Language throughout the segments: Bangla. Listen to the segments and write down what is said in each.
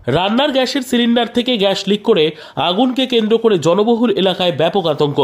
রান্নার গ্যাসের সিলিন্ডার থেকে গ্যাস লিক করে আগুনকে কেন্দ্র করে জনবহুল এলাকায় ব্যাপক আতঙ্ক।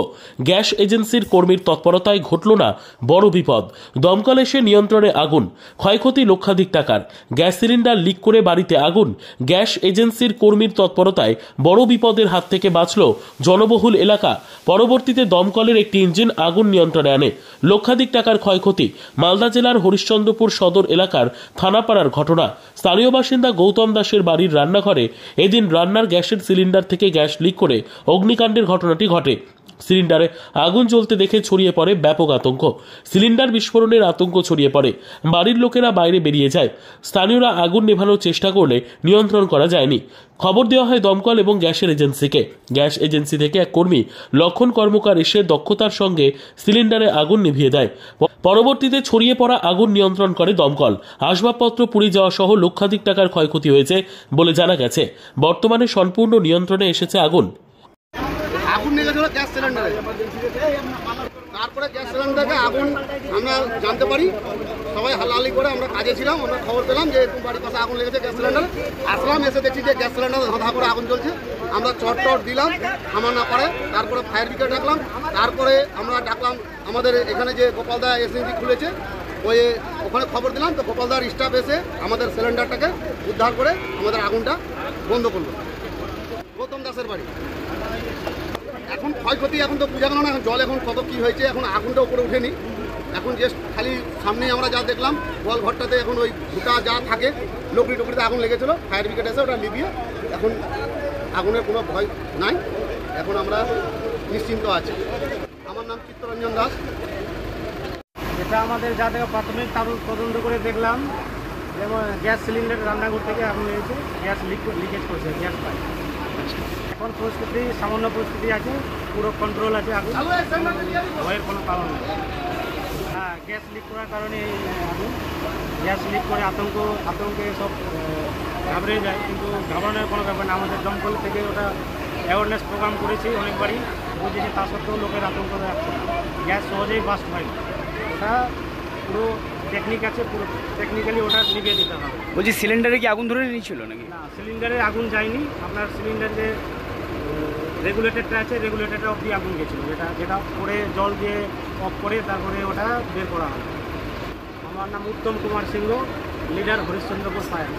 গ্যাস এজেন্সির কর্মীর তৎপরতায় ঘটল না বড় বিপদ। দমকল এসে নিয়ন্ত্রণে আগুন, ক্ষয়ক্ষতি লক্ষাধিক টাকার। গ্যাস সিলিন্ডার লিক করে বাড়িতে আগুন, গ্যাস এজেন্সির কর্মীর তৎপরতায় বড় বিপদের হাত থেকে বাঁচল জনবহুল এলাকা। পরবর্তীতে দমকলের একটি ইঞ্জিন আগুন নিয়ন্ত্রণে আনে। লক্ষাধিক টাকার ক্ষয়ক্ষতি। মালদা জেলার হরিশ্চন্দ্রপুর সদর এলাকার থানাপাড়ার ঘটনা। স্থানীয় বাসিন্দা গৌতম দাসের বাড়ির রান্নাঘরে এদিন রান্নার গ্যাসের সিলিন্ডার থেকে গ্যাস লিক করে অগ্নিকাণ্ডের ঘটনাটি ঘটে। সিলিন্ডারে আগুন জ্বলতে দেখে ছড়িয়ে পড়ে ব্যাপক আতঙ্ক। সিলিন্ডার বিস্ফোরণের আতঙ্ক ছড়িয়ে পড়ে, বাড়ির লোকেরা বাইরে বেরিয়ে যায়। স্থানীয়রা আগুন নেভানোর চেষ্টা করলে নিয়ন্ত্রণ করা যায়নি। খবর দেওয়া হয় দমকল এবং গ্যাসের এজেন্সিকে। গ্যাস এজেন্সি থেকে এক কর্মী লক্ষণ কর্মকার এসে দক্ষতার সঙ্গে সিলিন্ডারে আগুন নিভিয়ে দেয়। পরবর্তীতে ছড়িয়ে পড়া আগুন নিয়ন্ত্রণ করে দমকল। আসবাবপত্র পুড়ে যাওয়া সহ লক্ষাধিক টাকার ক্ষয়ক্ষতি হয়েছে বলে জানা গেছে। বর্তমানে সম্পূর্ণ নিয়ন্ত্রণে এসেছে আগুন। আগুন লেগেছিল গ্যাস সিলিন্ডারে, তারপরে গ্যাস সিলিন্ডারে আগুন আমরা জানতে পারি, সবাই হালাহালি করে আমরা কাজে ছিলাম, আমরা খবর পেলাম যে বাড়ির পাশে আগুন লেগেছে গ্যাস সিলিন্ডার। আসলাম, এসে দেখছি যে গ্যাস সিলিন্ডার ধাঁধা করে আগুন জ্বলছে। আমরা চট দিলাম, থামা না পারে। তারপরে ফায়ার ব্রিগেড ডাকলাম, তারপরে আমরা ডাকলাম আমাদের এখানে যে গোপালদা এসএনজি খুলেছে, ওখানে খবর দিলাম। তো গোপালদার স্টাফ এসে আমাদের সিলিন্ডারটাকে উদ্ধার করে আমাদের আগুনটা বন্ধ করলো। গৌতম দাসের বাড়ি। এখন ক্ষয়ক্ষতি এখন তো বোঝা গেল না, এখন জল এখন কত কী হয়েছে, এখন আগুনটা উপরে উঠেনি। এখন জাস্ট খালি সামনেই আমরা যা দেখলাম, বল ঘরটাতে এখন ওই ভুটা যা থাকে লকড়ি টুকরিতে আগুন লেগেছিলো। ফায়ার ব্রিগেড এসে ওটা লিভিয়ে এখন আগুনের কোনো ভয় নাই, এখন আমরা নিশ্চিন্ত আছি। আমার নাম চিত্তরঞ্জন দাস। এটা আমাদের যা থেকে প্রাথমিক তদন্ত করে দেখলাম, যেমন গ্যাস সিলিন্ডার রান্নাঘর থেকে আগুন লেগেছে, গ্যাস লিকেজ করছে, গ্যাস পাইপ। এখন পরিস্থিতি সামান্য পরিস্থিতি আছে, পুরো কন্ট্রোল আছে, আগুন ভয়ের কোনো কারণ নেই। হ্যাঁ, গ্যাস লিক করার কারণে আগুন, গ্যাস লিক করে আতঙ্কে সব ঘাবড়ে যায়, কিন্তু ঘাবড়ানোর কোনো ব্যাপার না। আমাদের দমকল থেকে ওটা অ্যাওয়ারনেস প্রোগ্রাম করেছি অনেকবারই, বুঝেছি, তা সত্ত্বেও লোকের আতঙ্ক রাখছে না। গ্যাস সহজেই বাস্ট হয়, ওটা পুরো টেকনিক আছে, পুরো টেকনিক্যালি ওটা নিভিয়ে দিতে হবে। বলছি সিলিন্ডারে কি আগুন ধরে নিয়েছিল নাকি? না, সিলিন্ডারে আগুন যায়নি। আপনার সিলিন্ডার যে রেগুলেটরটা আছে, রেগুলেটরটা অবধি আগুন গেছিলো, যেটা করে জল দিয়ে অফ করে তারপরে ওটা বের করা হয়। আমার নাম উত্তম কুমার সিংহ, লিডার হরিশ্চন্দ্রপুর ফায়ার।